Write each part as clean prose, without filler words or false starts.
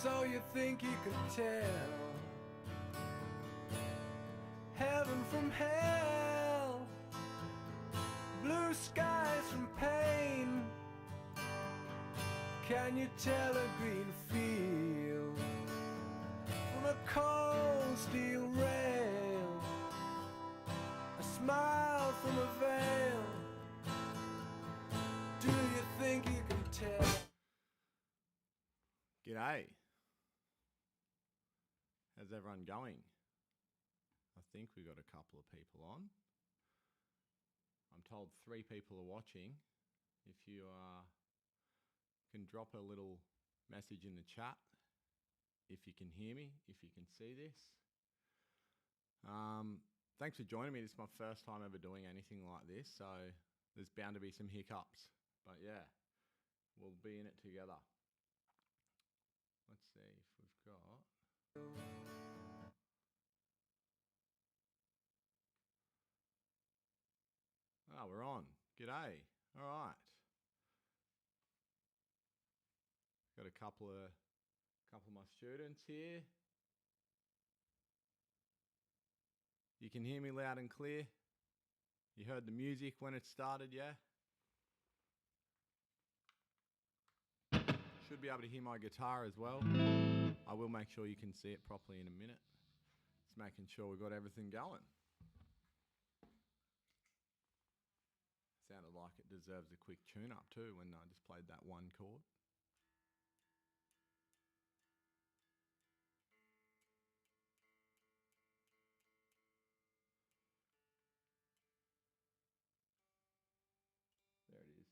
So you think you can tell heaven from hell, blue skies from pain. Can you tell a green field from a cold steel rail, a smile from a veil? Do you think you can tell? G'day. How's everyone going? I think we've got a couple of people on. I'm told 3 people are watching. If you can drop a little message in the chat if you can hear me, if you can see this. Thanks for joining me. This is my first time ever doing anything like this, so there's bound to be some hiccups. But yeah, we'll be in it together. Let's see if we've got... Oh, we're on. G'day. All right. Got a couple of my students here. You can hear me loud and clear. You heard the music when it started, yeah? Should be able to hear my guitar as well. I will make sure you can see it properly in a minute. Just making sure we've got everything going. Sounded like it deserves a quick tune-up too when I just played that one chord. There it is.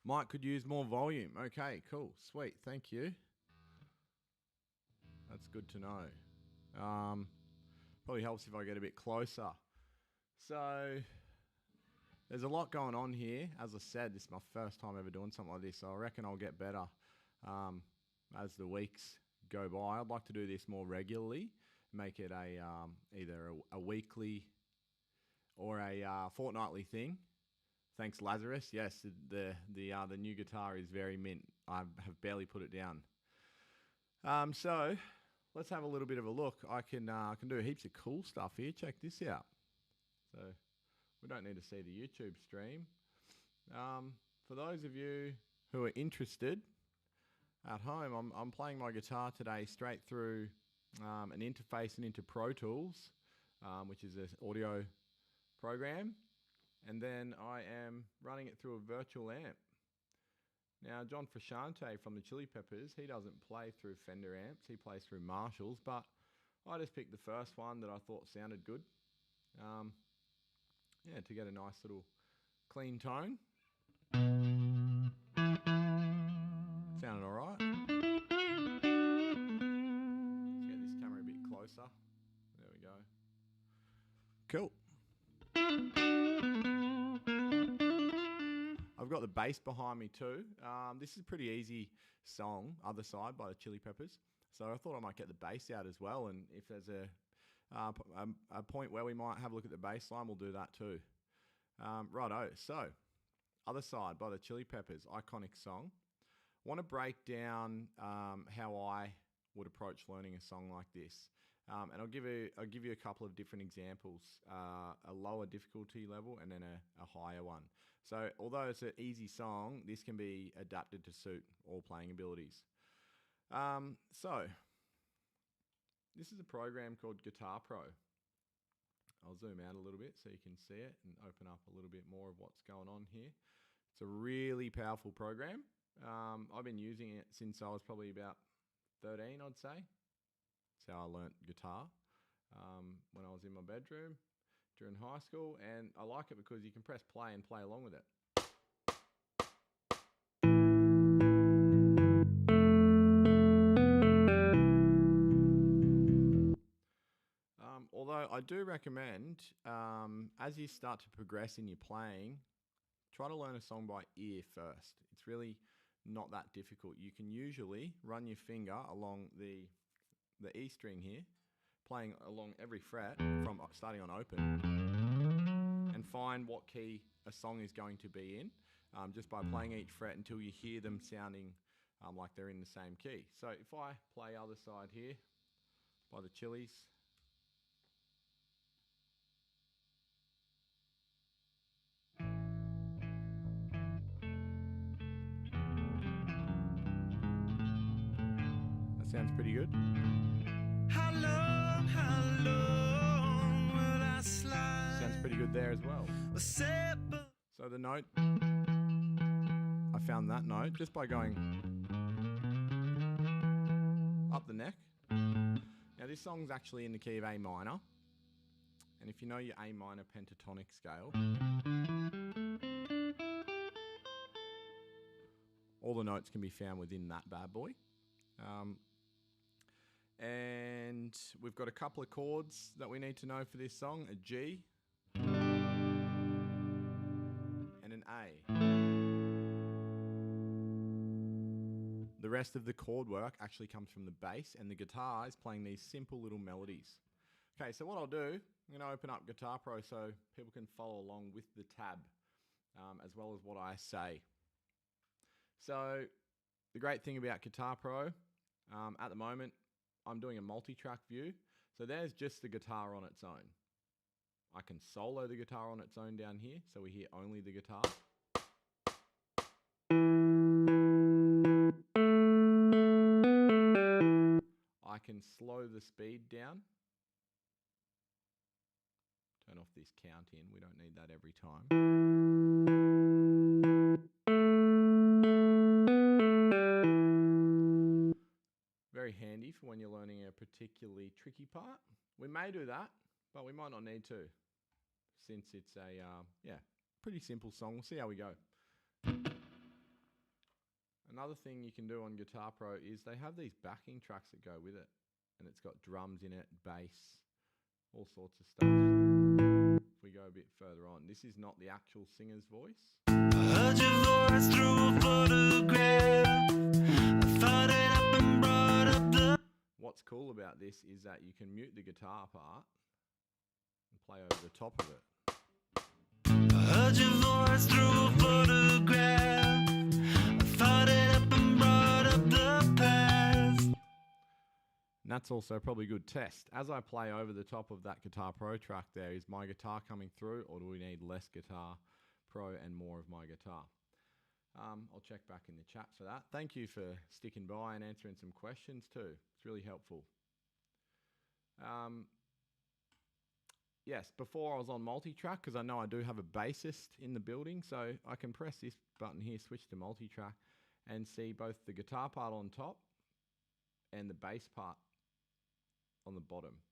Mike could use more volume. Okay, cool. Sweet. Thank you. That's good to know. Probably helps if I get a bit closer. So there's a lot going on here. As I said, this is my first time ever doing something like this, so I reckon I'll get better as the weeks go by. I'd like to do this more regularly, make it either a weekly or a fortnightly thing. Thanks, Lazarus. Yes, the new guitar is very mint. I have barely put it down. So let's have a little bit of a look. I can do heaps of cool stuff here. Check this out. So we don't need to see the YouTube stream. For those of you who are interested at home, I'm playing my guitar today straight through an interface and into Pro Tools, which is an audio program. And then I am running it through a virtual amp. Now, John Frusciante from the Chili Peppers, he doesn't play through Fender amps, he plays through Marshalls, but I just picked the first one that I thought sounded good. Yeah, to get a nice little clean tone. Sounded all right. Let's get this camera a bit closer. There we go. Cool. I've got the bass behind me too. This is a pretty easy song, Otherside by the Chili Peppers. So I thought I might get the bass out as well. And if there's a point where we might have a look at the bass line, we'll do that too. Righto, so Otherside by the Chili Peppers, iconic song. Want to break down how I would approach learning a song like this. And I'll give you a couple of different examples, a lower difficulty level and then a higher one. So although it's an easy song, this can be adapted to suit all playing abilities. So this is a program called Guitar Pro. I'll zoom out a little bit so you can see it and open up a little bit more of what's going on here. It's a really powerful program. I've been using it since I was probably about 13, I'd say. That's how I learnt guitar when I was in my bedroom during high school, and I like it because you can press play and play along with it. Although I do recommend, as you start to progress in your playing, try to learn a song by ear first. It's really not that difficult. You can usually run your finger along the E string here, playing along every fret from starting on open and find what key a song is going to be in just by playing each fret until you hear them sounding like they're in the same key. So if I play Otherside here by the Chili's, that sounds pretty good. How long will I slide? Sounds pretty good there as well. So the note, I found that note just by going up the neck. Now this song's actually in the key of A minor, and if you know your A minor pentatonic scale, all the notes can be found within that bad boy. And we've got a couple of chords that we need to know for this song, a G and an A. The rest of the chord work actually comes from the bass, and the guitar is playing these simple little melodies. Okay, so what I'll do, I'm going to open up Guitar Pro so people can follow along with the tab as well as what I say. So the great thing about Guitar Pro at the moment, I'm doing a multi-track view. So there's just the guitar on its own. I can solo the guitar on its own down here, so we hear only the guitar. I can slow the speed down. Turn off this count in, we don't need that every time. Very handy for when you're learning a particularly tricky part. We may do that, but we might not need to, since it's a pretty simple song. We'll see how we go. Another thing you can do on Guitar Pro is they have these backing tracks that go with it, and it's got drums in it, bass, all sorts of stuff. If we go a bit further on, this is not the actual singer's voice. I heard your voice through a photograph. I thought it up and brought up the... What's cool about this is that you can mute the guitar part and play over the top of it. I heard your voice through a photograph. I thought it up and brought up the past. And that's also probably a good test. As I play over the top of that Guitar Pro track there, is my guitar coming through, or do we need less Guitar Pro and more of my guitar? I'll check back in the chat for that. Thank you for sticking by and answering some questions too. It's really helpful. Yes, before I was on multi-track, because I know I do have a bassist in the building, so I can press this button here, switch to multi-track, and see both the guitar part on top and the bass part on the bottom.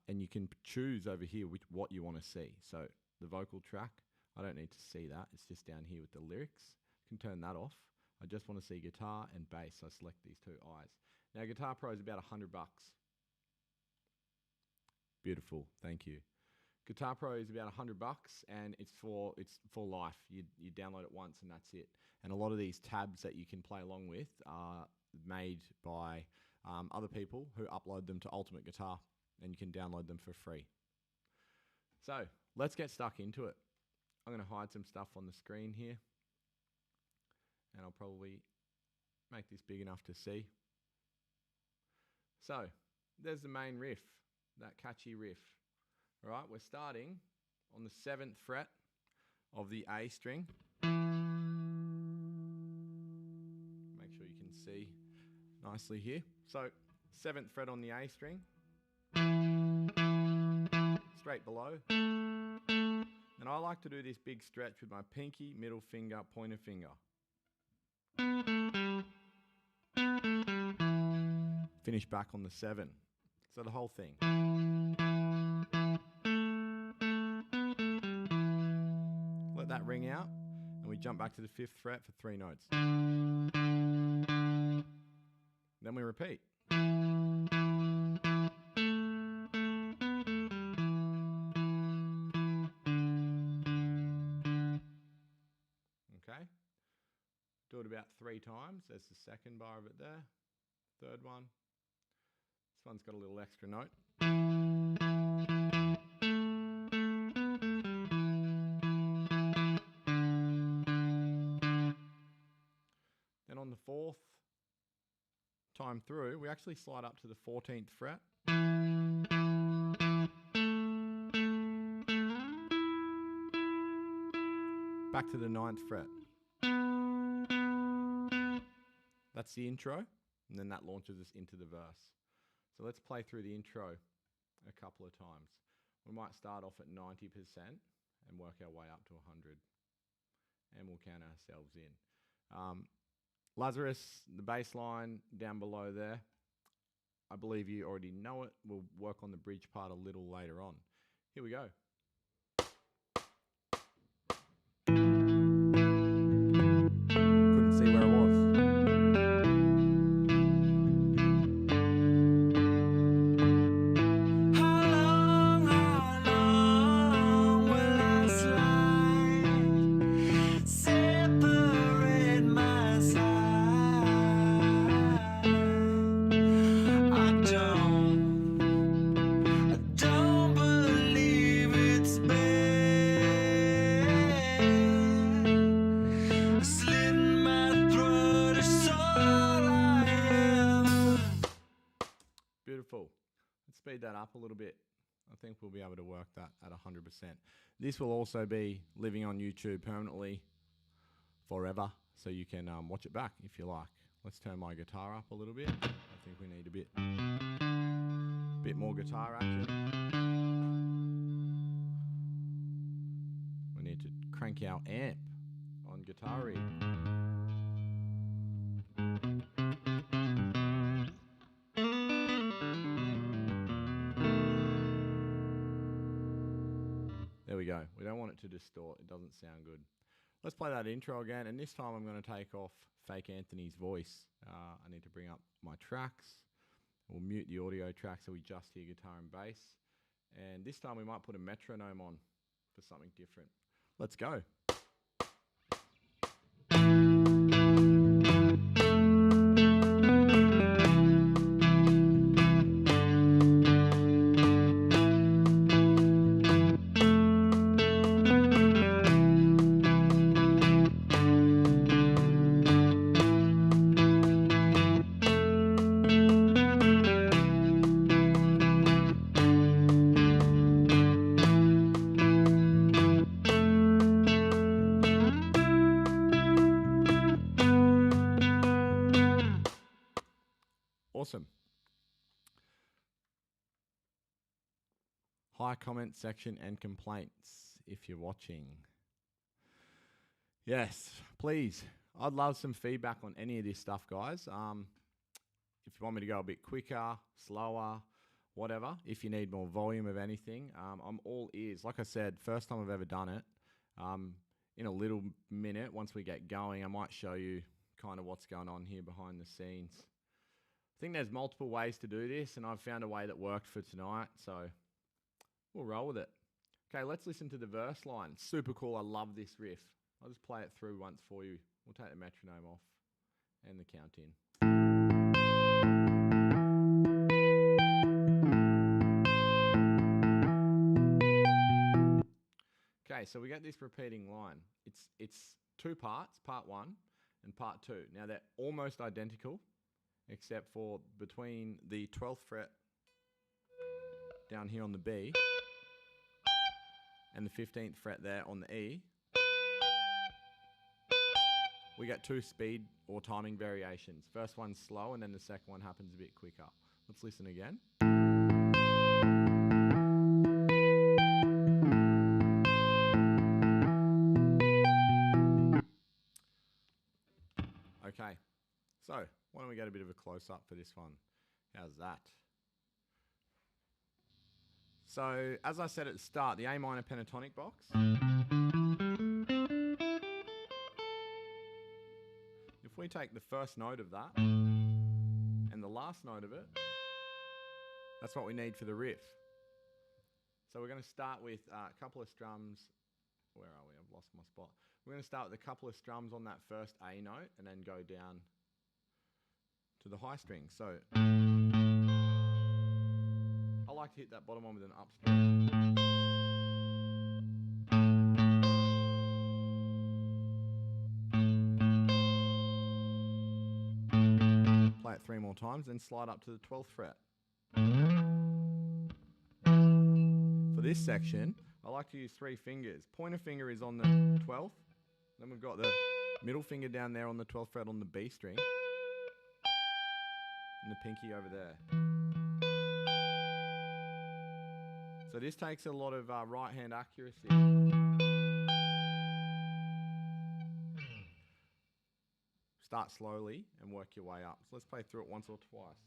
And you can choose over here what you want to see. So the vocal track, I don't need to see that. It's just down here with the lyrics. You can turn that off. I just want to see guitar and bass. So I select these two eyes. Now Guitar Pro is about $100. Beautiful, thank you. Guitar Pro is about $100, and it's for life. You download it once and that's it. And a lot of these tabs that you can play along with are made by other people who upload them to Ultimate Guitar, and you can download them for free. So let's get stuck into it. I'm going to hide some stuff on the screen here, and I'll probably make this big enough to see. So there's the main riff, that catchy riff. All right, we're starting on the 7th fret of the A string. Make sure you can see nicely here. So 7th fret on the A string, straight below. And I like to do this big stretch with my pinky, middle finger, pointer finger. Finish back on the 7. So the whole thing. Let that ring out, and we jump back to the 5th fret for 3 notes. Then we repeat. Okay. Do it about 3 times. There's the second bar of it there. Third one. one's got a little extra note. Then on the 4th time through, we actually slide up to the 14th fret. Back to the 9th fret. That's the intro, and then that launches us into the verse. So let's play through the intro a couple of times. We might start off at 90% and work our way up to 100, and we'll count ourselves in. Lazarus, the bass line down below there, I believe you already know it. We'll work on the bridge part a little later on. Here we go. Couldn't see where it was. Beautiful. Let's speed that up a little bit. I think we'll be able to work that at 100%. This will also be living on YouTube permanently forever, so you can watch it back if you like. Let's turn my guitar up a little bit. I think we need a bit more guitar action. We need to crank our amp on guitar rig. There we go. We don't want it to distort. It doesn't sound good. Let's play that intro again, and this time I'm going to take off Fake Anthony's voice. I need to bring up my tracks. We'll mute the audio track so we just hear guitar and bass. And this time we might put a metronome on for something different. Let's go. Awesome. Hi, comment section and complaints if you're watching. Yes, please. I'd love some feedback on any of this stuff, guys. If you want me to go a bit quicker, slower, whatever, if you need more volume of anything, I'm all ears. Like I said, first time I've ever done it. In a little minute, once we get going, I might show you kind of what's going on here behind the scenes. I think there's multiple ways to do this, and I've found a way that worked for tonight, so we'll roll with it. Okay, let's listen to the verse line. Super cool. I love this riff. I'll just play it through once for you. We'll take the metronome off and the count in. Okay, so we get this repeating line. It's two parts, part 1 and part 2. Now they're almost identical, except for between the 12th fret down here on the B and the 15th fret there on the E, we get 2 speed or timing variations. First one's slow and then the second one happens a bit quicker. Let's listen again. Okay, so why don't we get a bit of a close-up for this one? How's that? So, as I said at the start, the A minor pentatonic box. If we take the first note of that and the last note of it, that's what we need for the riff. So we're going to start with a couple of strums. Where are we? I've lost my spot. We're going to start with a couple of strums on that first A note and then go down to the high string. So like to hit that bottom one with an upstring. Play it 3 more times, then slide up to the 12th fret. For this section, I like to use 3 fingers. Pointer finger is on the 12th. Then we've got the middle finger down there on the 12th fret on the B string. And the pinky over there. So this takes a lot of right hand accuracy. Start slowly and work your way up. So let's play through it once or twice.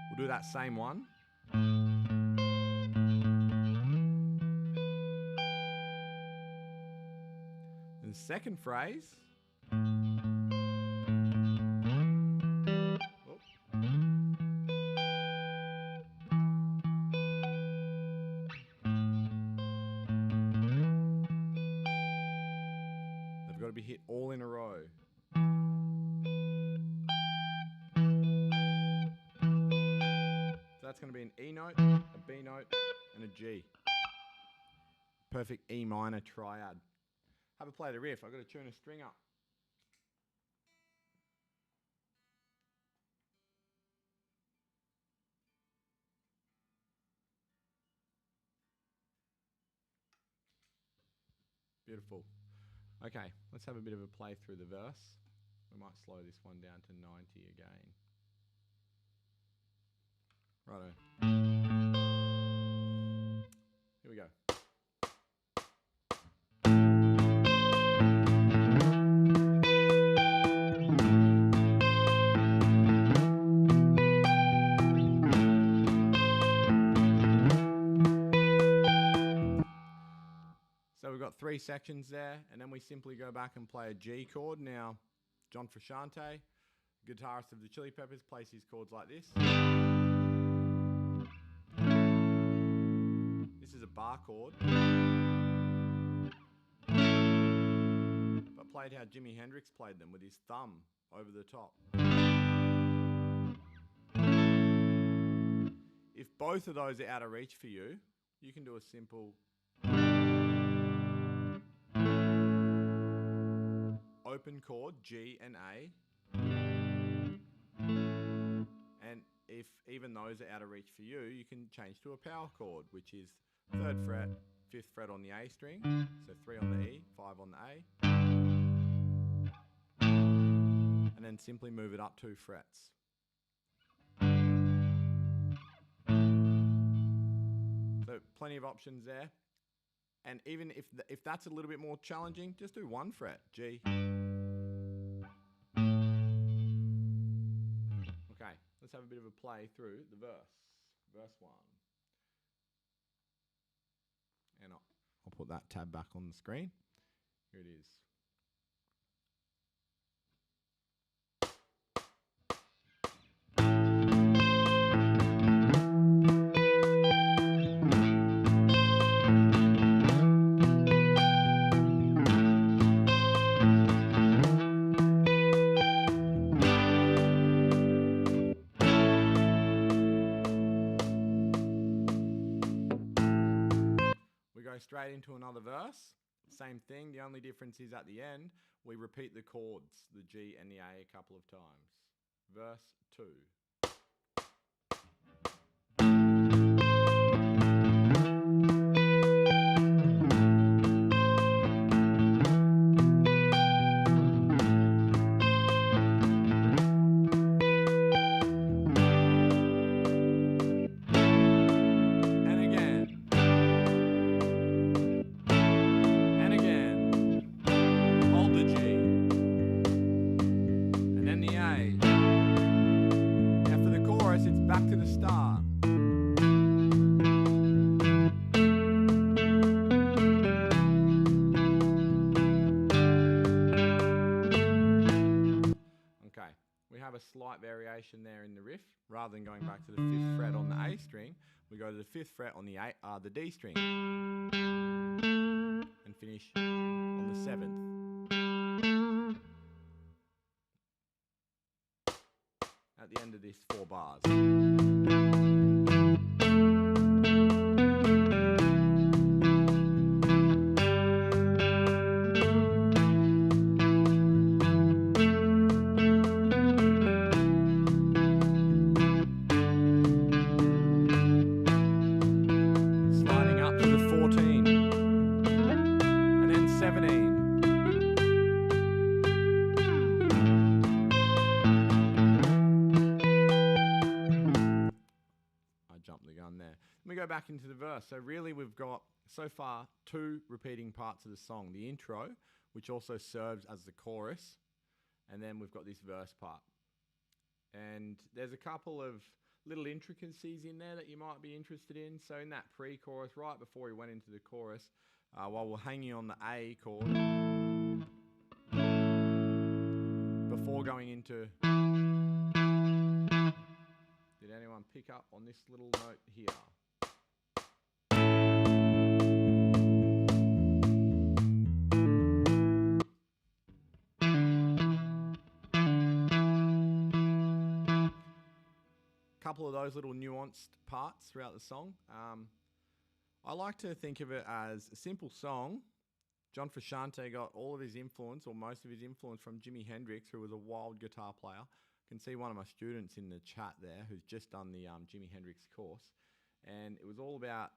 We'll do that same one. And the second phrase. They've got to be hit all in a row. So that's going to be an E note, a B note, and a G. Perfect E minor triad. Have a play the riff. I've got to tune a string up. Beautiful. Okay, let's have a bit of a play through the verse. We might slow this one down to 90 again. Righto. Here we go. So we've got 3 sections there, and then we simply go back and play a G chord. Now, John Frusciante, guitarist of the Chili Peppers, plays his chords like this. This is a bar chord, but played how Jimi Hendrix played them, with his thumb over the top. If both of those are out of reach for you, you can do a simple open chord, G and A. And if even those are out of reach for you, you can change to a power chord, which is 3rd fret, 5th fret on the A string, so 3 on the E, 5 on the A, and then simply move it up 2 frets. So plenty of options there. And even if that's a little bit more challenging, just do 1 fret, G. Okay, let's have a bit of a play through the verse. Verse 1. And I'll put that tab back on the screen. Here it is. Go straight into another verse. Same thing, the only difference is at the end we repeat the chords, the G and the A, a couple of times. Verse 2. Back to the start. Okay, we have a slight variation there in the riff. Rather than going back to the 5th fret on the A string, we go to the 5th fret on the the D string and finish on the 7th. at the end of this 4 bars. Sliding up to the 14 and then 17. Jump the gun there. Let me go back into the verse. So really we've got so far 2 repeating parts of the song. The intro, which also serves as the chorus, and then we've got this verse part. And there's a couple of little intricacies in there that you might be interested in. So in that pre-chorus, right before we went into the chorus, while we're hanging on the A chord, before going into... Did anyone pick up on this little note here? Couple of those little nuanced parts throughout the song. I like to think of it as a simple song. John Frusciante got all of his influence, or most of his influence, from Jimi Hendrix, who was a wild guitar player. I can see one of my students in the chat there who's just done the Jimi Hendrix course. And it was all about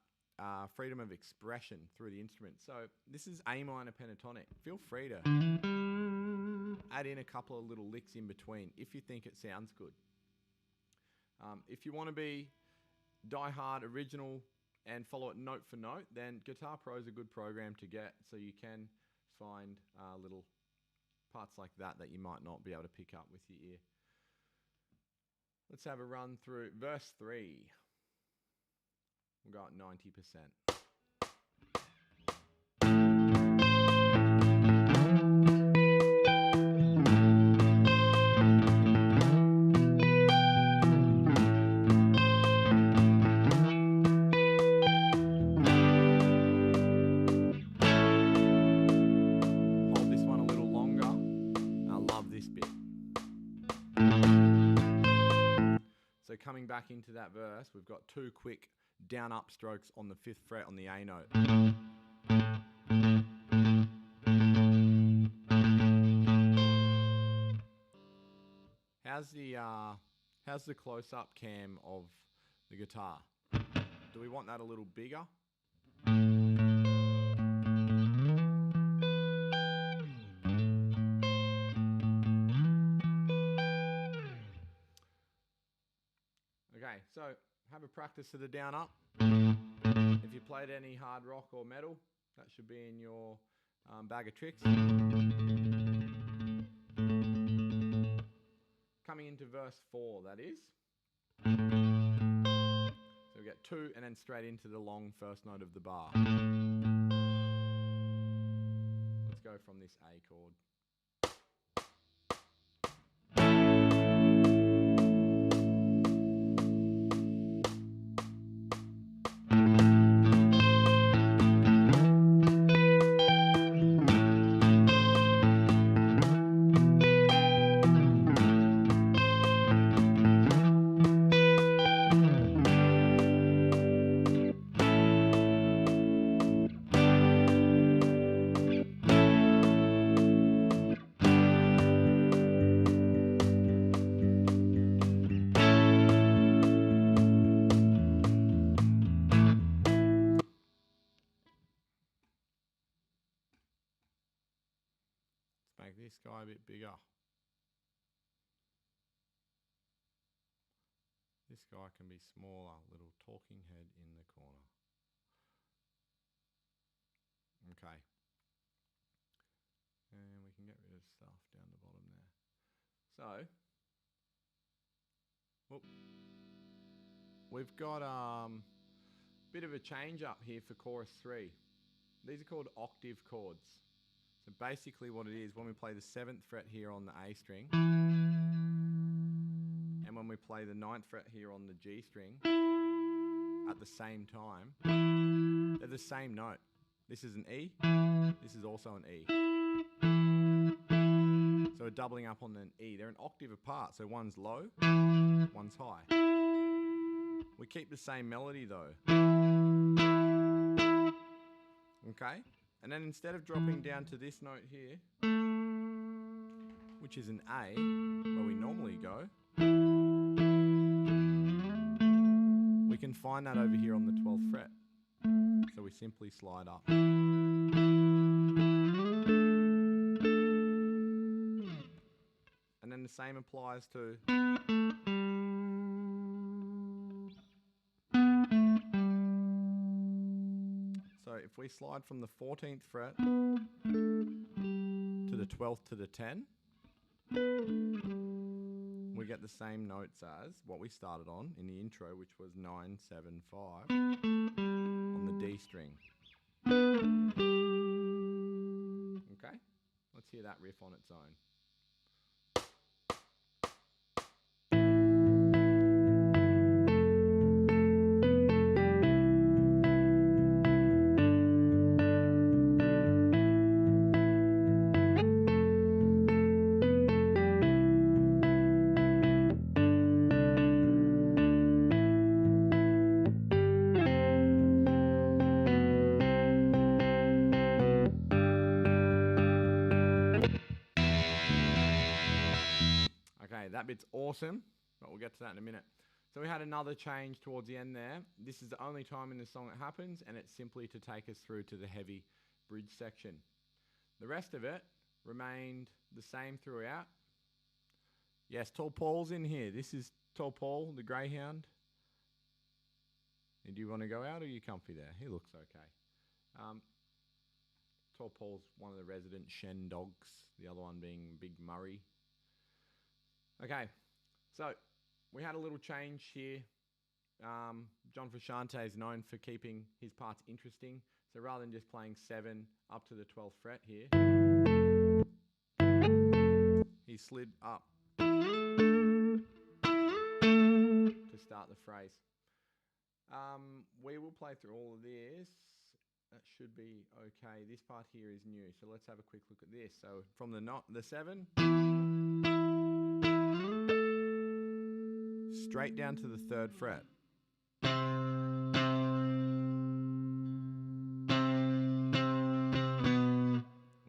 freedom of expression through the instrument. So this is A minor pentatonic. Feel free to add in a couple of little licks in between if you think it sounds good. If you want to be die-hard original and follow it note for note, then Guitar Pro is a good program to get, so you can find little parts like that that you might not be able to pick up with your ear. Let's have a run through verse 3. We've got 90%. Coming back into that verse, we've got 2 quick down-up strokes on the 5th fret on the A note. How's the close-up cam of the guitar? Do we want that a little bigger? Okay, so have a practice of the down up. If you played any hard rock or metal, that should be in your bag of tricks. Coming into verse 4, that is. So we get 2 and then straight into the long first note of the bar. Let's go from this A chord. Make this guy a bit bigger. This guy can be smaller, little talking head in the corner. Okay. And we can get rid of stuff down the bottom there. So, whoop. We've got a bit of a change up here for chorus 3. These are called octave chords. So basically what it is, when we play the 7th fret here on the A string, and when we play the 9th fret here on the G string, at the same time, they're the same note. This is an E, this is also an E. So we're doubling up on an E. They're an octave apart, so one's low, one's high. We keep the same melody though. Okay? And then instead of dropping down to this note here, which is an A, where we normally go, we can find that over here on the 12th fret. So we simply slide up. And then the same applies to so if we slide from the 14th fret to the 12th to the 10, we get the same notes as what we started on in the intro, which was 9, 7, 5 on the D string. Okay, let's hear that riff on its own. That bit's awesome, but we'll get to that in a minute. So we had another change towards the end there. This is the only time in the song it happens, and it's simply to take us through to the heavy bridge section. The rest of it remained the same throughout. Yes, Tall Paul's in here. This is Tall Paul, the greyhound. Do you want to go out, or are you comfy there? He looks okay. Tall Paul's one of the resident Shen dogs, the other one being Big Murray. Okay, so we had a little change here. John Frusciante is known for keeping his parts interesting. So rather than just playing 7 up to the 12th fret here, he slid up to start the phrase. We will play through all of this. That should be okay. This part here is new, so let's have a quick look at this. So from the 7... straight down to the 3rd fret.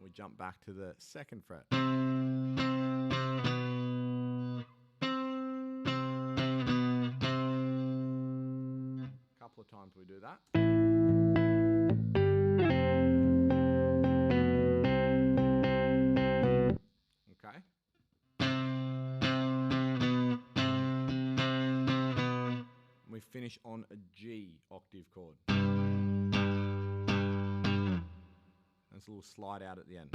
We jump back to the 2nd fret. A couple of times we do that. Okay. We finish on a G octave chord. There's a little slide out at the end.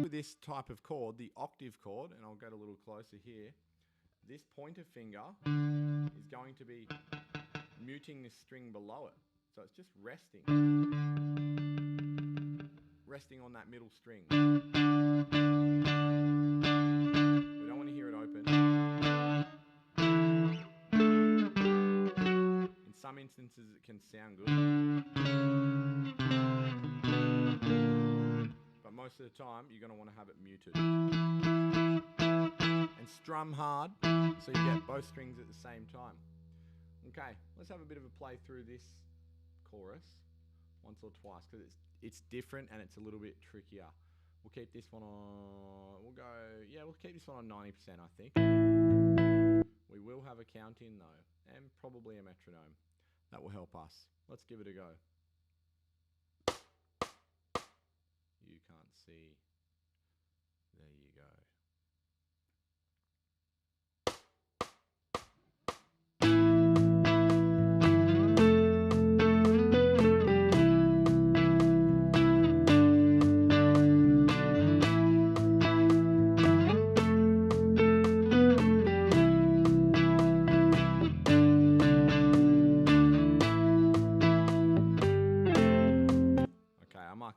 With this type of chord, the octave chord, and I'll get a little closer here, this pointer finger is going to be muting this string below it. So it's just resting on that middle string. We don't want to hear it open. In some instances it can sound good, but most of the time you're going to want to have it muted. And strum hard so you get both strings at the same time. Okay, let's have a bit of a play through this chorus once or twice, because it's different and it's a little bit trickier. We'll keep this one on, we'll keep this one on 90%, I think. We will have a count in though, and probably a metronome. That will help us. Let's give it a go. You can't see. There you go.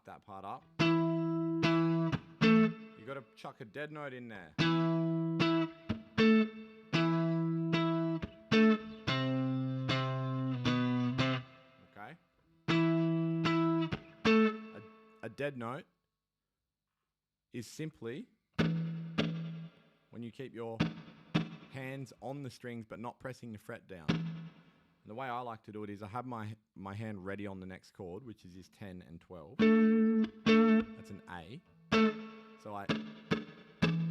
That part up. You got to chuck a dead note in there. dead note is simply when you keep your hands on the strings but not pressing the fret down. And the way I like to do it is I have my hand ready on the next chord, which is this 10 and 12. That's an A. So I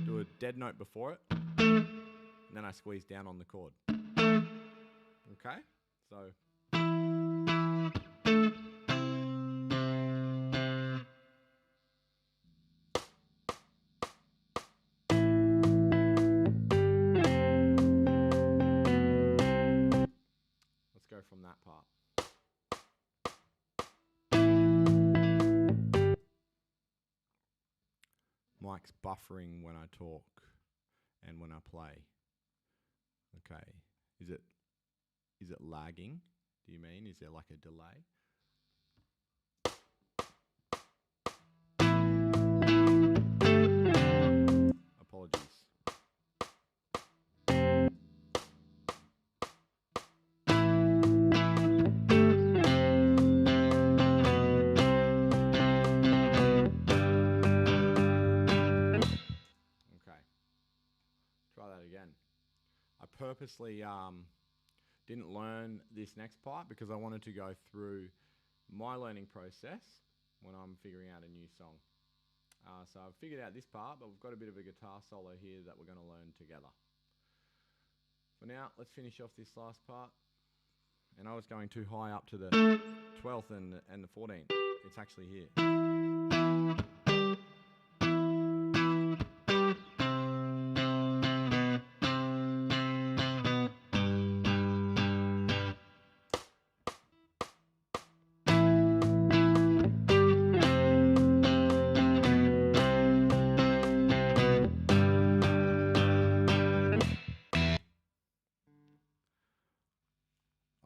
do a dead note before it, and then I squeeze down on the chord. Okay? So... let's go from that part. Mike's buffering when I talk and when I play. Okay. Is it lagging? Do you mean? Is there like a delay? Apologies. Try that again. I purposely didn't learn this next part because I wanted to go through my learning process when I'm figuring out a new song. So I've figured out this part, but we've got a bit of a guitar solo here that we're going to learn together. For now, let's finish off this last part. And I was going too high up to the 12th and the 14th. It's actually here.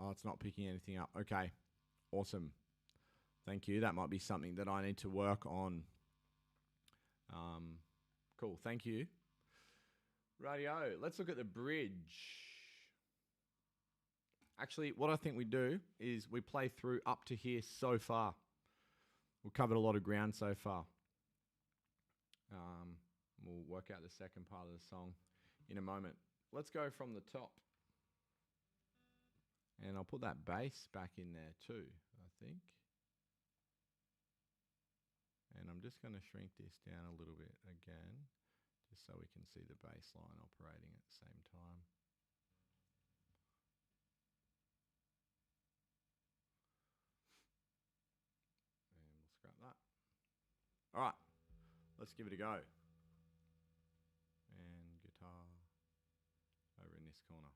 Oh, it's not picking anything up. Okay, awesome. Thank you. That might be something that I need to work on. Cool, thank you. Radio, let's look at the bridge. Actually, what I think we do is we play through up to here so far. We've covered a lot of ground so far. We'll work out the second part of the song in a moment. Let's go from the top. And I'll put that bass back in there too, I think. And I'm just going to shrink this down a little bit again, just so we can see the bass line operating at the same time. And we'll scrap that. All right, let's give it a go. And guitar over in this corner.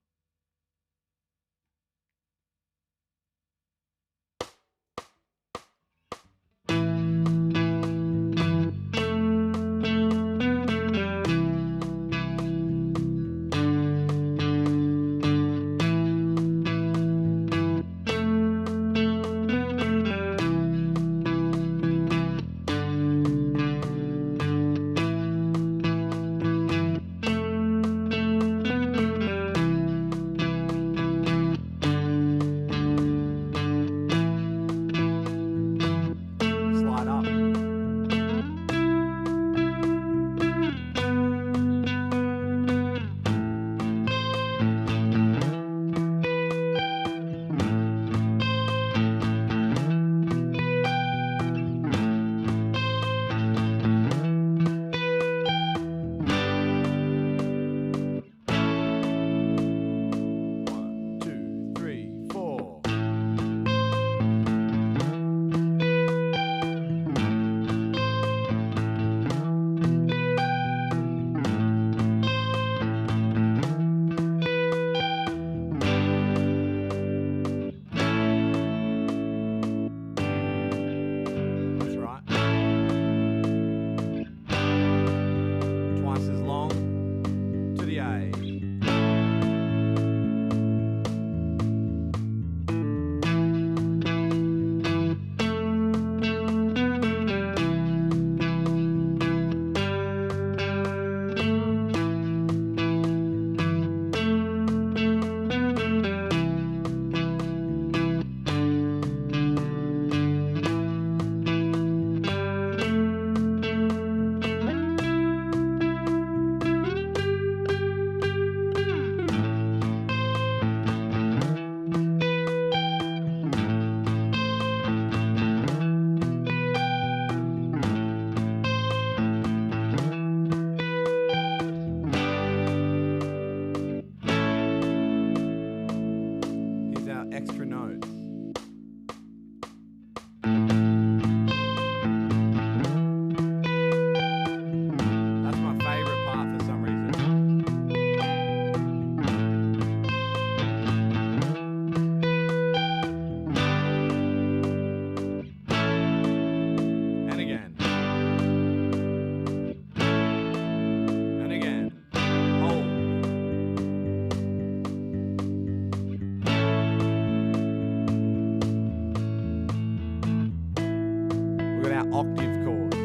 We've got our octave chords.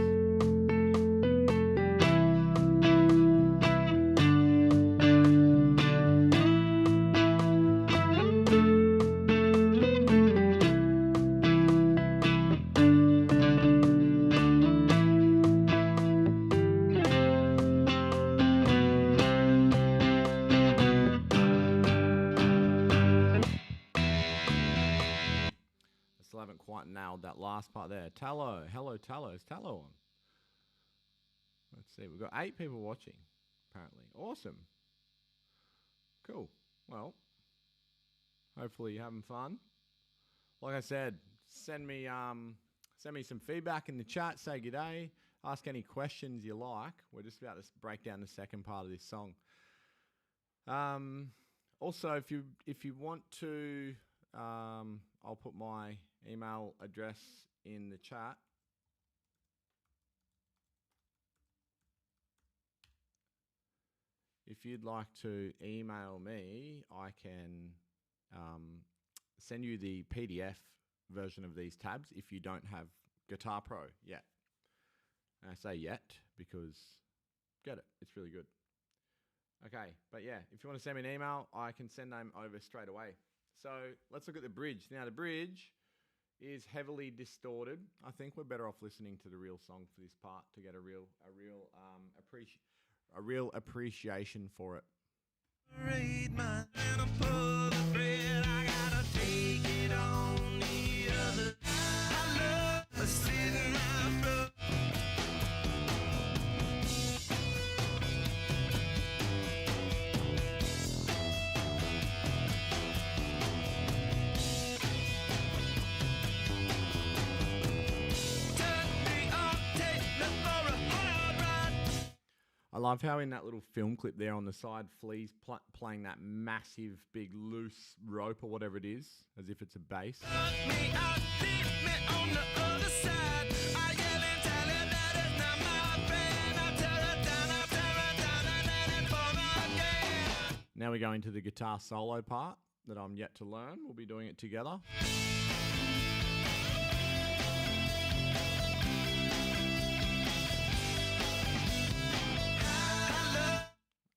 Still haven't quite nailed that last part there. Tallow. Hello, Tallow. Is Tallow on? Let's see. We've got 8 people watching, apparently. Awesome. Cool. Well, hopefully you're having fun. Like I said, send me some feedback in the chat. Say good day. Ask any questions you like. We're just about to break down the second part of this song. Also, if you want to, I'll put my email address in the chat. If you'd like to email me, I can send you the PDF version of these tabs if you don't have Guitar Pro yet. And I say yet because get it. It's really good. Okay, but yeah, if you want to send me an email, I can send them over straight away. So let's look at the bridge. Now the bridge is heavily distorted. I think we're better off listening to the real song for this part to get a real appreciation for it. Read my pull the thread, I gotta take it on the other. I love sitting my throat. I love how in that little film clip there on the side, Flea's playing that massive, big, loose rope or whatever it is, as if it's a bass. Now we go into the guitar solo part that I'm yet to learn. We'll be doing it together.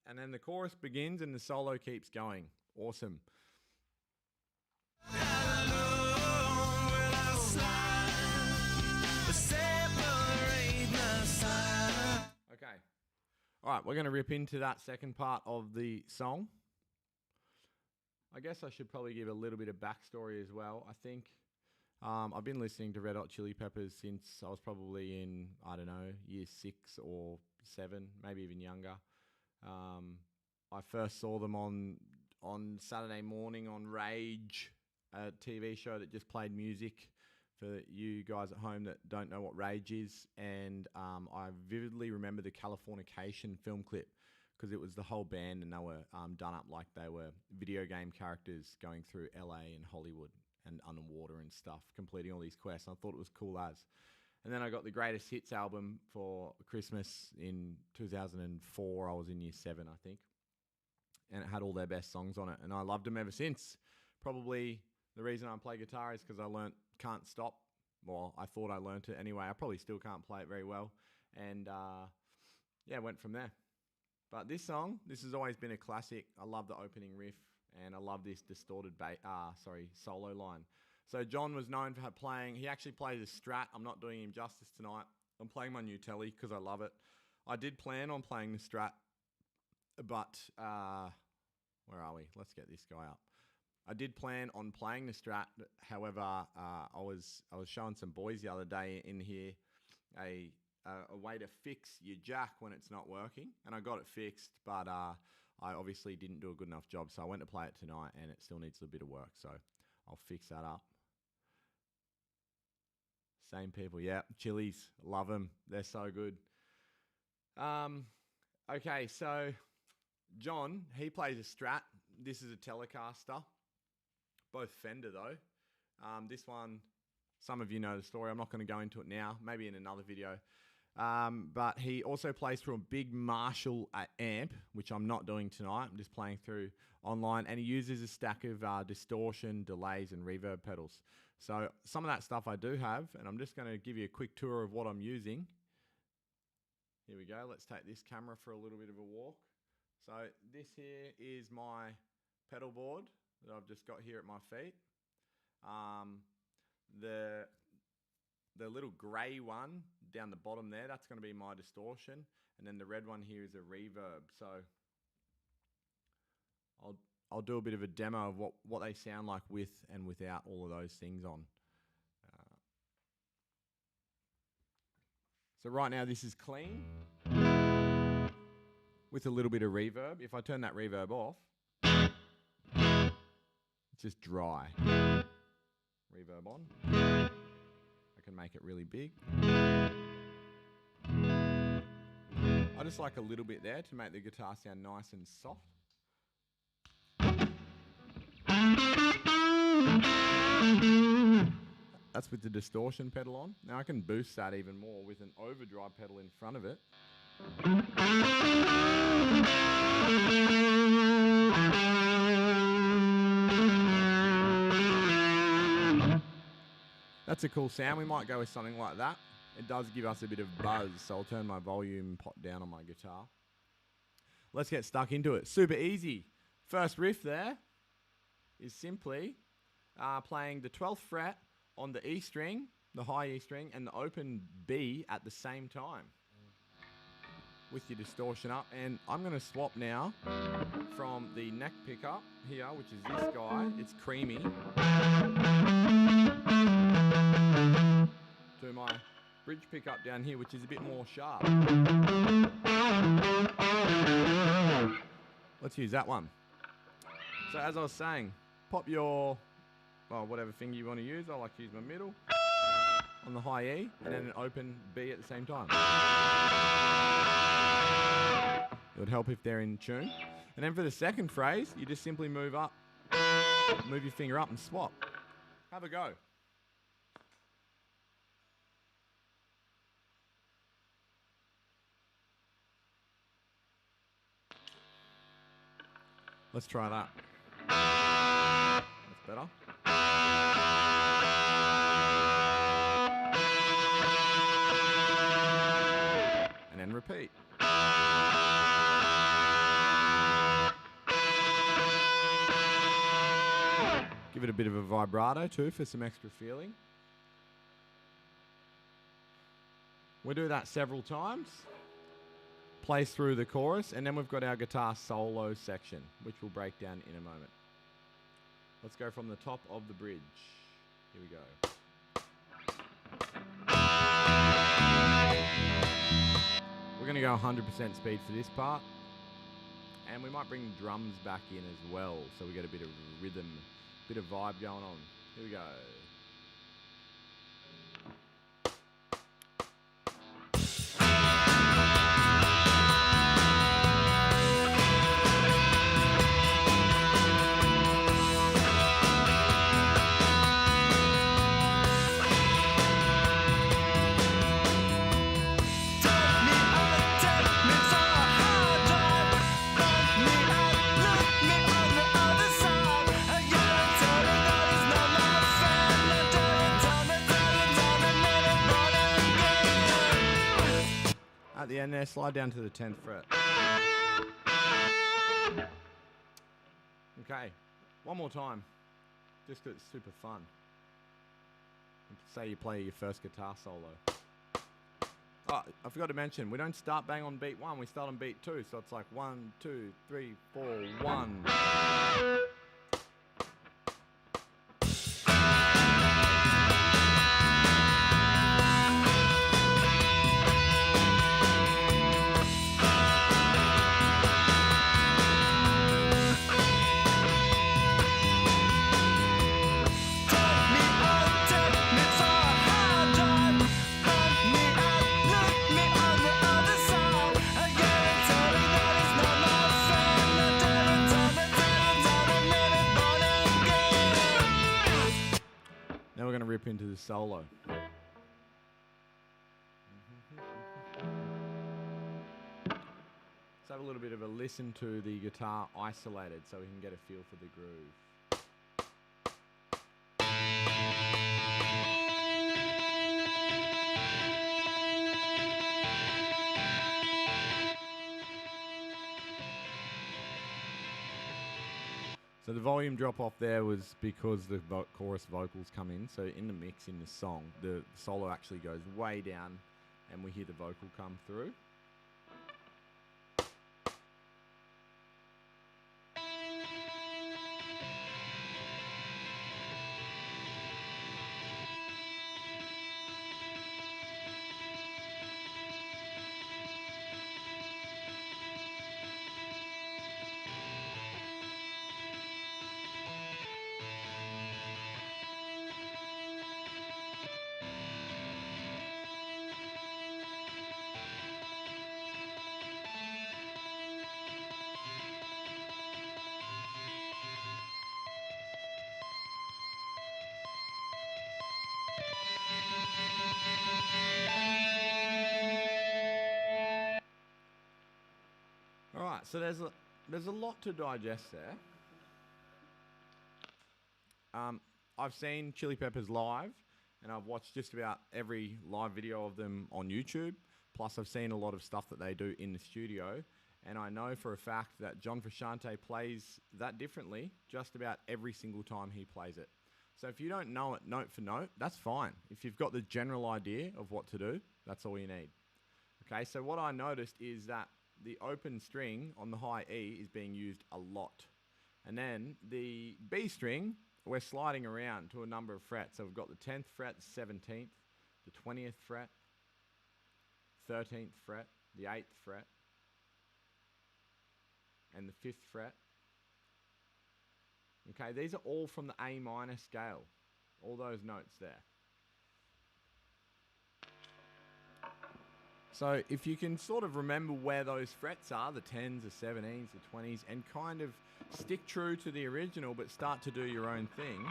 And then the chorus begins and the solo keeps going. Awesome. Okay. All right, we're going to rip into that second part of the song. I guess I should probably give a little bit of backstory as well. I think I've been listening to Red Hot Chili Peppers since I was probably in, I don't know, year 6 or 7, maybe even younger. I first saw them on Saturday morning on Rage, a TV show that just played music for you guys at home that don't know what Rage is. And I vividly remember the Californication film clip because it was the whole band and they were done up like they were video game characters going through LA and Hollywood and underwater and stuff, completing all these quests. I thought it was cool as. And then I got the Greatest Hits album for Christmas in 2004. I was in year 7, I think. And it had all their best songs on it. And I loved them ever since. Probably the reason I play guitar is because I learnt Can't Stop. Well, I thought I learnt it anyway. I probably still can't play it very well. And yeah, went from there. But this song, this has always been a classic. I love the opening riff. And I love this distorted solo line. So John was known for playing, he actually plays a Strat. I'm not doing him justice tonight. I'm playing my new telly because I love it. I did plan on playing the Strat, but where are we? Let's get this guy up. I did plan on playing the Strat. However, I was showing some boys the other day in here a way to fix your jack when it's not working. And I got it fixed, but I obviously didn't do a good enough job. So I went to play it tonight and it still needs a bit of work. So I'll fix that up. Same people, yeah. Chili's, love them. They're so good. Okay, so John, he plays a Strat. This is a Telecaster. Both Fender, though. This one, some of you know the story. I'm not going to go into it now. Maybe in another video. But he also plays through a big Marshall amp, which I'm not doing tonight. I'm just playing through online. And he uses a stack of distortion, delays, and reverb pedals. So some of that stuff I do have, and I'm just going to give you a quick tour of what I'm using. Here we go. Let's take this camera for a little bit of a walk. So this here is my pedal board that I've just got here at my feet. The little grey one down the bottom there, that's going to be my distortion, and then the red one here is a reverb. So I'll do a bit of a demo of what they sound like with and without all of those things on. So right now this is clean with a little bit of reverb. If I turn that reverb off, it's just dry. Reverb on. I can make it really big. I just like a little bit there to make the guitar sound nice and soft. That's with the distortion pedal on. Now I can boost that even more with an overdrive pedal in front of it. That's a cool sound. We might go with something like that. It does give us a bit of buzz, so I'll turn my volume pot down on my guitar. Let's get stuck into it. Super easy. First riff there is simply playing the 12th fret on the E string, the high E string, and the open B at the same time with your distortion up. And I'm going to swap now from the neck pickup here, which is this guy, it's creamy, to my bridge pickup down here, which is a bit more sharp. Let's use that one. So as I was saying, pop your, well, whatever finger you want to use. I like to use my middle on the high E, and then an open B at the same time. It would help if they're in tune. And then for the second phrase, you just simply move your finger up and swap. Have a go. Let's try that. That's better. And then repeat. Give it a bit of a vibrato too for some extra feeling. We'll do that several times. Plays through the chorus, and then we've got our guitar solo section, which we'll break down in a moment. Let's go from the top of the bridge. Here we go. We're going to go 100% speed for this part, and we might bring drums back in as well, so we get a bit of rhythm, bit of vibe going on. Here we go. At the end there, slide down to the 10th fret. Okay, one more time, just because it's super fun. Say you play your first guitar solo. Oh, I forgot to mention, we don't start bang on beat 1, we start on beat 2, so it's like 1, 2, 3, 4, 1. Now we're going to rip into the solo. Let's have a little bit of a listen to the guitar isolated so we can get a feel for the groove. So the volume drop off there was because the chorus vocals come in. So in the mix, in the song, the solo actually goes way down and we hear the vocal come through. Alright, so there's a lot to digest there. I've seen Chili Peppers live, and I've watched just about every live video of them on YouTube. Plus, I've seen a lot of stuff that they do in the studio, and I know for a fact that John Frusciante plays that differently just about every single time he plays it. So if you don't know it note for note, that's fine. If you've got the general idea of what to do, that's all you need. Okay, so what I noticed is that the open string on the high E is being used a lot. And then the B string, we're sliding around to a number of frets. So we've got the 10th fret, the 17th, the 20th fret, 13th fret, the 8th fret, and the 5th fret. Okay, these are all from the A minor scale. All those notes there. So if you can sort of remember where those frets are, the 10s, the 17s, the 20s, and kind of stick true to the original but start to do your own thing.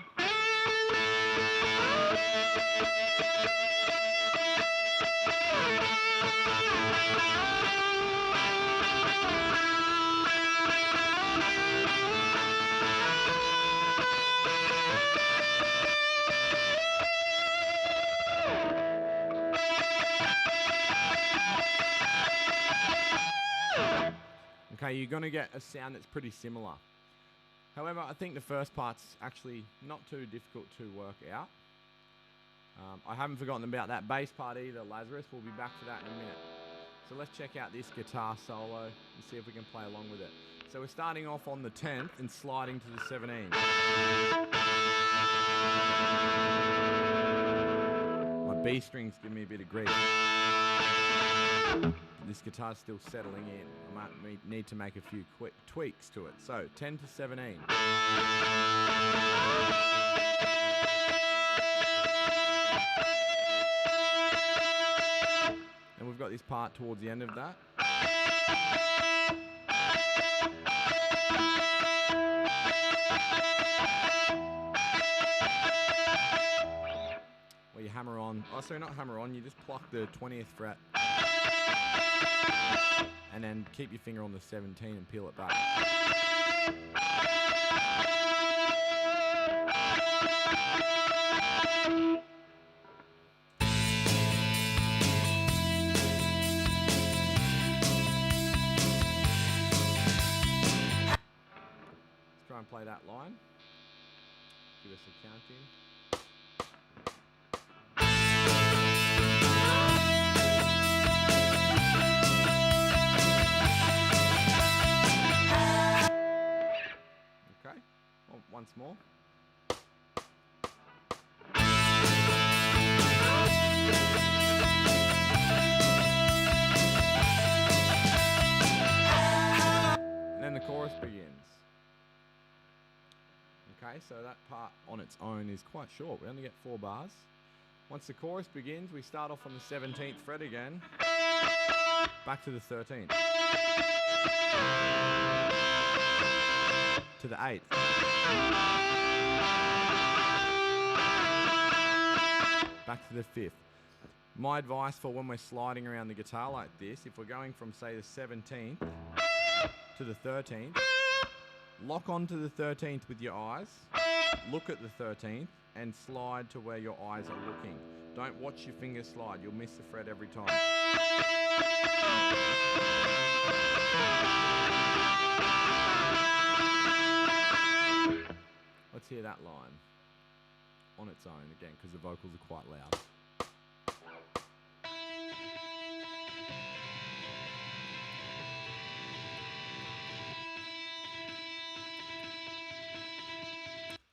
Okay, you're going to get a sound that's pretty similar. However, I think the first part's actually not too difficult to work out. I haven't forgotten about that bass part either, Lazarus. We'll be back to that in a minute. So let's check out this guitar solo and see if we can play along with it. So we're starting off on the 10th and sliding to the 17th. My B string's giving me a bit of grief. This guitar's still settling in. I might need to make a few quick tweaks to it. So 10 to 17. And we've got this part towards the end of that. Where you hammer on, oh sorry, not hammer on, you just pluck the 20th fret. And then keep your finger on the 17 and peel it back. Let's try and play that line. Give us a count in. Once more. And then the chorus begins. Okay, so that part on its own is quite short. We only get 4 bars. Once the chorus begins, we start off on the 17th fret again. Back to the 13th. To the 8th. Back to the 5th. My advice for when we're sliding around the guitar like this, if we're going from say the 17th to the 13th, lock onto the 13th with your eyes, look at the 13th and slide to where your eyes are looking. Don't watch your fingers slide, you'll miss the fret every time. hear that line on its own again, because the vocals are quite loud.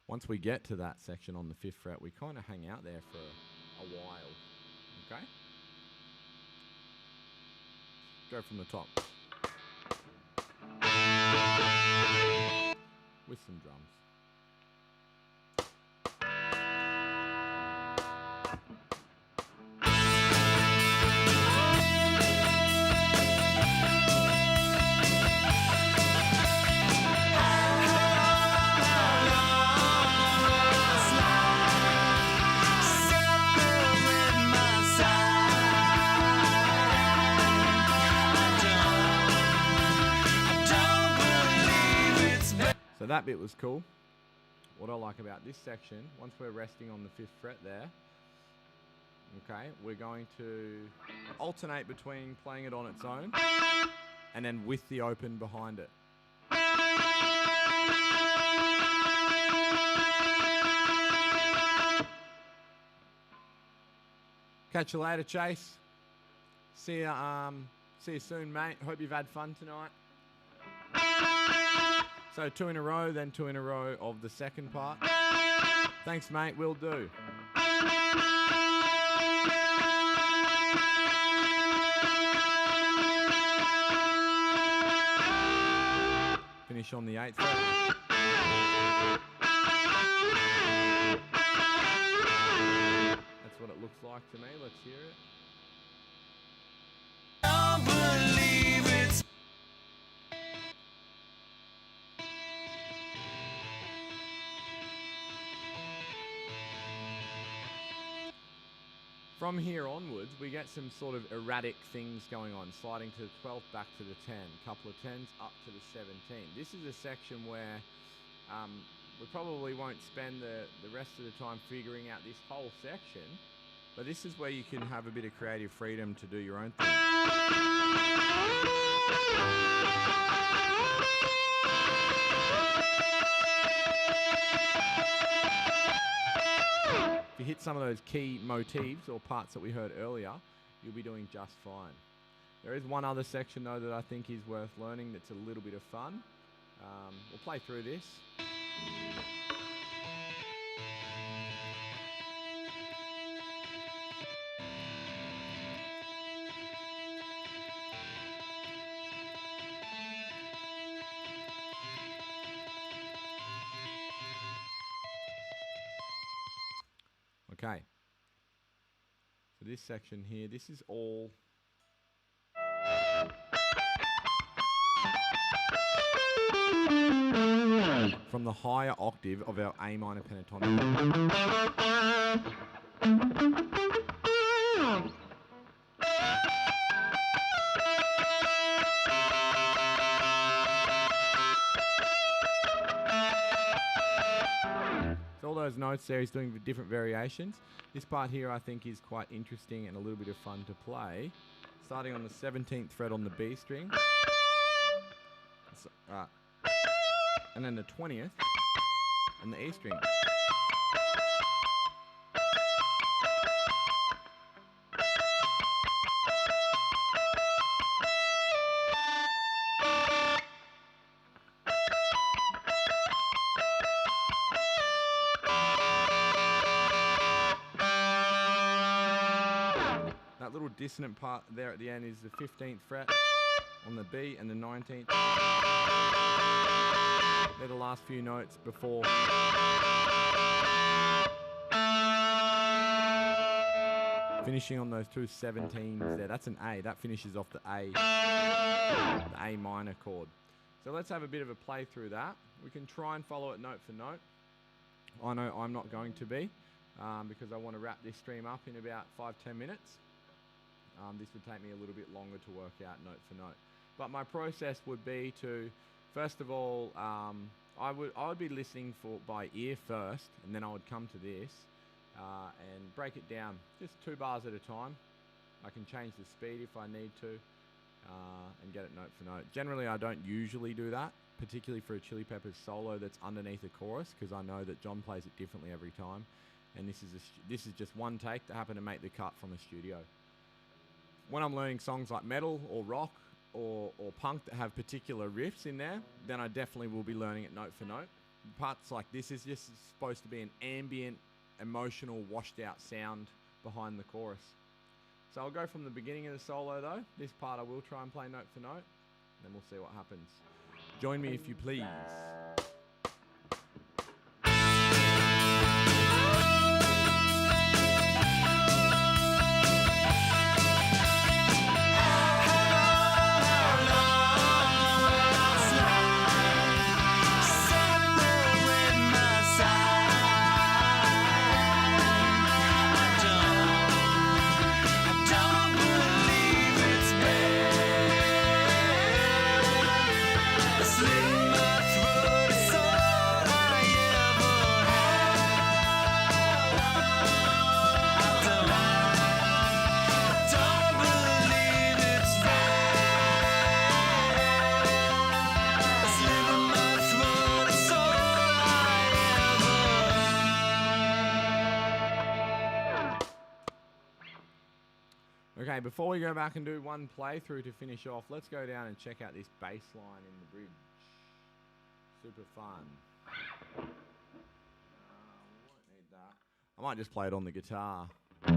Once we get to that section on the 5th fret, we kind of hang out there for a while. Okay? Go from the top. With some drums. So that bit was cool. What I like about this section, once we're resting on the 5th fret there, okay, we're going to alternate between playing it on its own and then with the open behind it. Catch you later, Chase. See you soon, mate. Hope you've had fun tonight. So 2 in a row, then 2 in a row of the second part. Thanks, mate. Will do. Finish on the 8th fret. That's what it looks like to me. Let's hear it. Don't believe it's From here onwards, we get some sort of erratic things going on, sliding to the 12th, back to the 10, couple of 10s, up to the 17. This is a section where we probably won't spend the rest of the time figuring out this whole section, but this is where you can have a bit of creative freedom to do your own thing. If you hit some of those key motifs or parts that we heard earlier, you'll be doing just fine. There is one other section though that I think is worth learning that's a little bit of fun. We'll play through this. Okay, so this section here, this is all from the higher octave of our A minor pentatonic. All those notes there, he's doing different variations. This part here I think is quite interesting and a little bit of fun to play. Starting on the 17th fret on the B string. And then the 20th on the E string. That little dissonant part there at the end is the 15th fret on the B and the 19th. They're the last few notes before finishing on those two 17s there. That's an A. That finishes off the A minor chord. So let's have a bit of a play through that. We can try and follow it note for note. I know I'm not going to be because I want to wrap this stream up in about 5-10 minutes. This would take me a little bit longer to work out note for note. But my process would be to, first of all, I would be listening by ear first, and then I would come to this and break it down, just 2 bars at a time. I can change the speed if I need to, and get it note for note. Generally, I don't usually do that. particularly for a Chili Peppers solo that's underneath the chorus, because I know that John plays it differently every time. And this is just one take that happened to make the cut from a studio. When I'm learning songs like metal or rock or punk that have particular riffs in there, then I definitely will be learning it note for note. Parts like this is just supposed to be an ambient, emotional, washed out sound behind the chorus. So I'll go from the beginning of the solo though. This part I will try and play note for note, and then we'll see what happens. Join me if you please. Okay, before we go back and do one playthrough to finish off, let's go down and check out this bass line in the bridge. Super fun. We won't need that. I might just play it on the guitar. So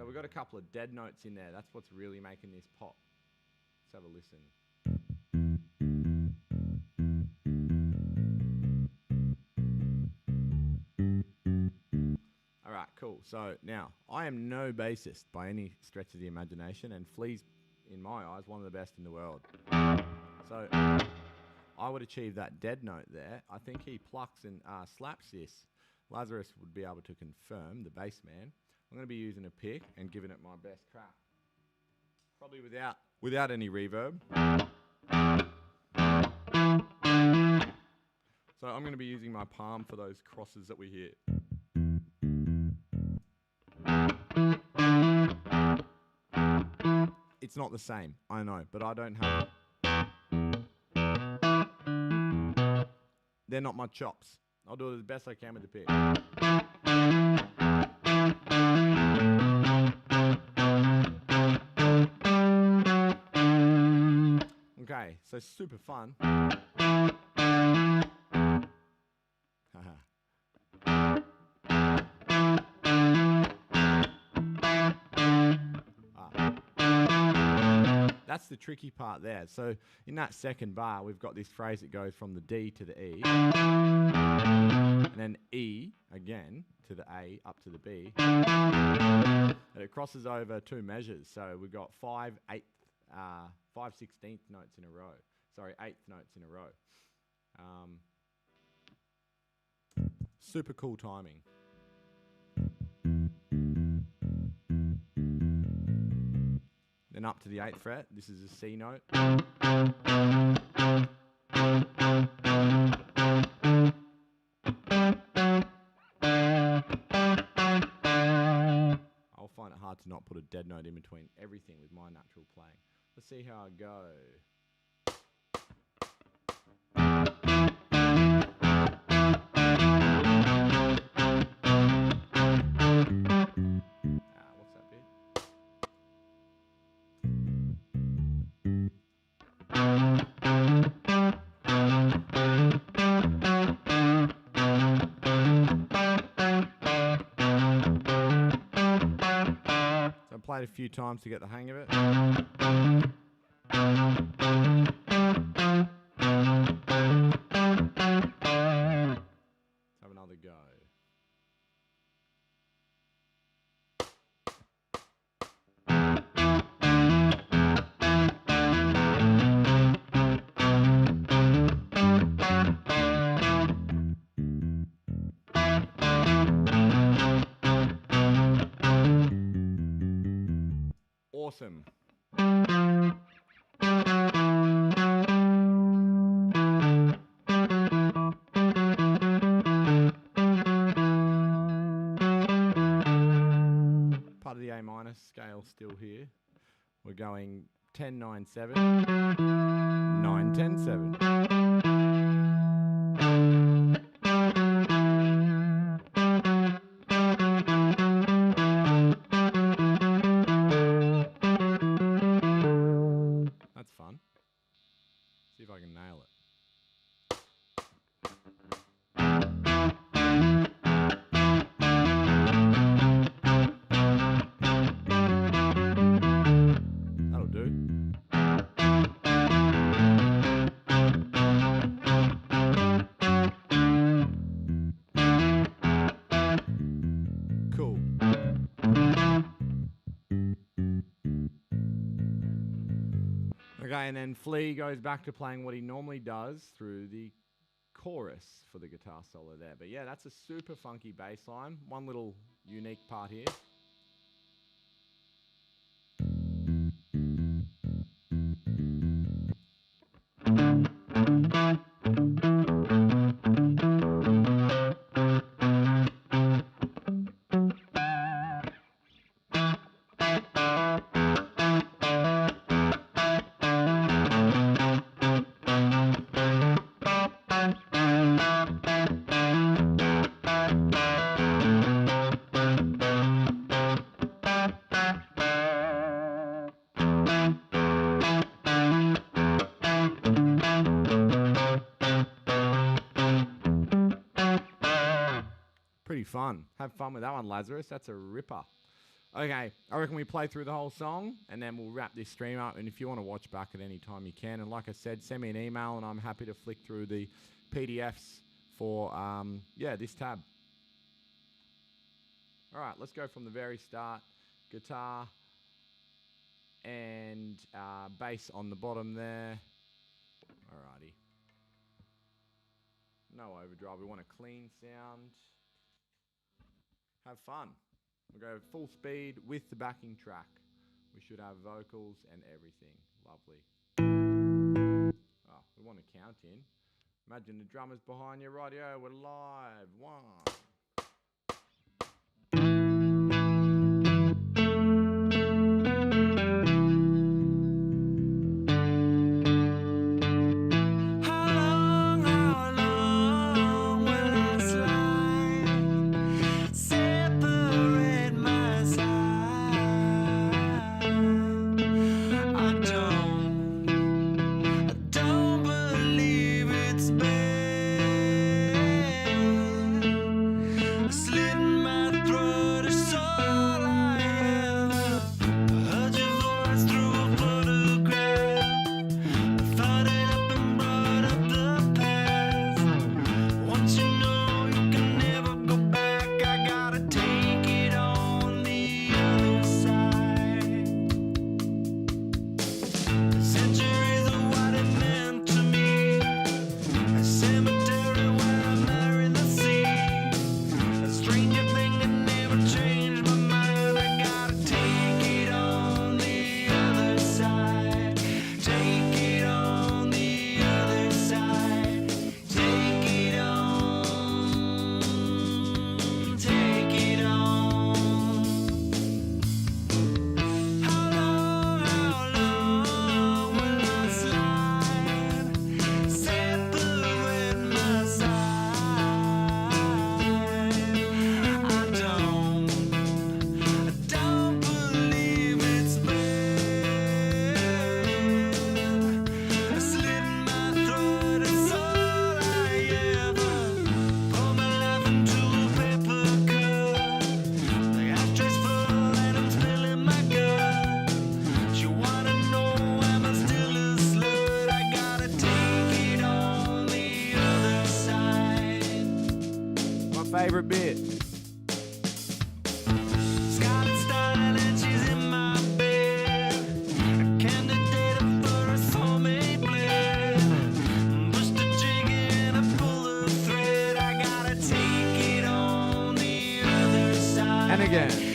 we've got a couple of dead notes in there. That's what's really making this pop. Let's have a listen. Alright, cool. So now, I am no bassist by any stretch of the imagination, and Flea's, in my eyes, one of the best in the world. So I would achieve that dead note there. I think he plucks and slaps this. Lazarus would be able to confirm, the bass man. I'm going to be using a pick and giving it my best crack. Probably without any reverb. So I'm going to be using my palm for those crosses that we hear. It's not the same, I know, but I don't have it. They're not my chops. I'll do it as best I can with the pick. Okay, so super fun. That's the tricky part there. So in that second bar, we've got this phrase that goes from the D to the E, and then E again to the A up to the B, and it crosses over two measures. So we've got 5/16 notes in a row. Sorry, 8th notes in a row. Super cool timing. Then up to the 8th fret, this is a C note. I'll find it hard to not put a dead note in between everything with my natural playing. Let's see how I go. What's that bit? So I played a few times to get the hang of it. Let's have another go. Awesome. Part of the A minor scale still here. We're going 10 9 7 9 10 7. That's fun. See if I can nail it. That'll do. Cool. Okay, and then Flea goes back to playing what he normally does through the chorus for the guitar solo there. But yeah, that's a super funky bass line. One little unique part here. Pretty fun. Have fun with that one, Lazarus. That's a ripper. Okay, I reckon we play through the whole song and then we'll wrap this stream up. And if you want to watch back at any time, you can. And like I said, send me an email and I'm happy to flick through the PDFs for, this tab. All right, let's go from the very start. Guitar and bass on the bottom there. Alrighty. No overdrive. We want a clean sound. Have fun. We'll go full speed with the backing track. We should have vocals and everything. Lovely. Oh, we want to count in. Imagine the drummers behind you. Rightio, we're live. 1. Favorite bit. And again.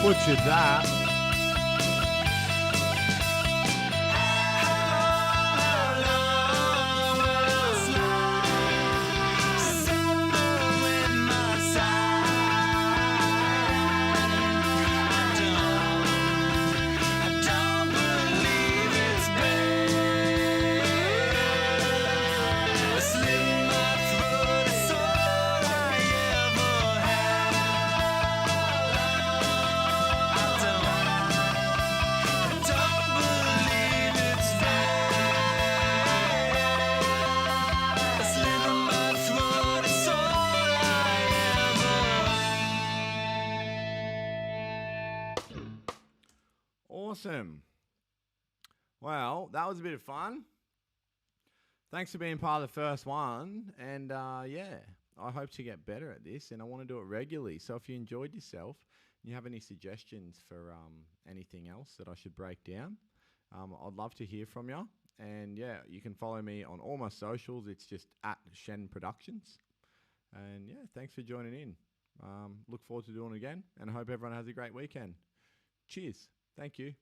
Butchered that. Awesome. Well, that was a bit of fun. Thanks for being part of the first one. And yeah, I hope to get better at this and I want to do it regularly. So if you enjoyed yourself and you have any suggestions for anything else that I should break down, I'd love to hear from you. And yeah, you can follow me on all my socials. It's just at Shen Productions. And yeah, thanks for joining in. Look forward to doing it again and I hope everyone has a great weekend. Cheers. Thank you.